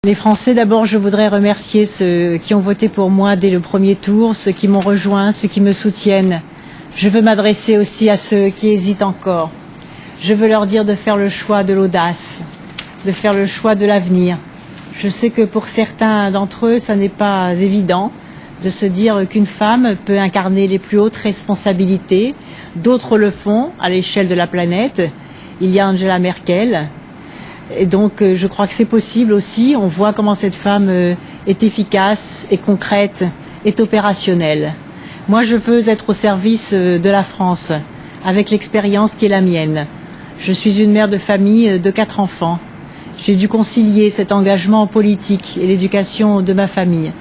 Les Français, d'abord, je voudrais remercier ceux qui ont voté pour moi dès le premier tour, ceux qui m'ont rejoint, ceux qui me soutiennent. Je veux m'adresser aussi à ceux qui hésitent encore. Je veux leur dire de faire le choix de l'audace, de faire le choix de l'avenir. Je sais que pour certains d'entre eux, ça n'est pas évident de se dire qu'une femme peut incarner les plus hautes responsabilités. D'autres le font à l'échelle de la planète. Il y a Angela Merkel. Et donc, je crois que c'est possible aussi. On voit comment cette femme est efficace, est concrète, est opérationnelle. Moi, je veux être au service de la France, avec l'expérience qui est la mienne. Je suis une mère de famille de 4 enfants. J'ai dû concilier cet engagement politique et l'éducation de ma famille.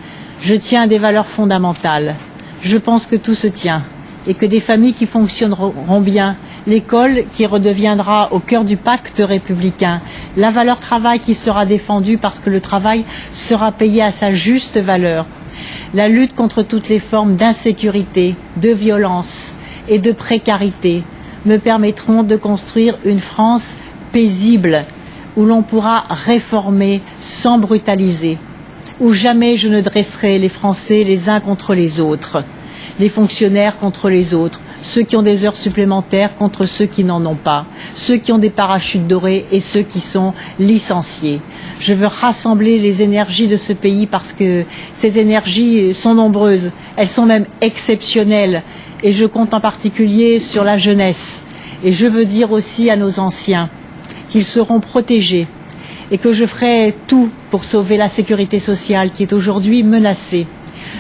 Je tiens à des valeurs fondamentales. Je pense que tout se tient et que des familles qui fonctionneront bien, l'école qui redeviendra au cœur du pacte républicain, la valeur travail qui sera défendue parce que le travail sera payé à sa juste valeur, la lutte contre toutes les formes d'insécurité, de violence et de précarité me permettront de construire une France paisible où l'on pourra réformer sans brutaliser, où jamais je ne dresserai les Français les uns contre les autres, les fonctionnaires contre les autres, ceux qui ont des heures supplémentaires contre ceux qui n'en ont pas, ceux qui ont des parachutes dorés et ceux qui sont licenciés. Je veux rassembler les énergies de ce pays parce que ces énergies sont nombreuses, elles sont même exceptionnelles et je compte en particulier sur la jeunesse. Et je veux dire aussi à nos anciens qu'ils seront protégés et que je ferai tout pour sauver la sécurité sociale qui est aujourd'hui menacée.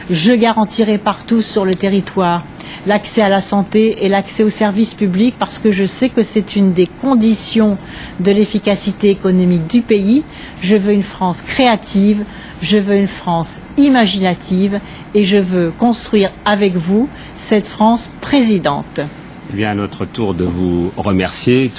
Je garantirai partout sur le territoire l'accès à la santé et l'accès aux services publics parce que je sais que c'est une des conditions de l'efficacité économique du pays. Je veux une France créative, je veux une France imaginative et je veux construire avec vous cette France présidente. Eh bien, à notre tour de vous remercier.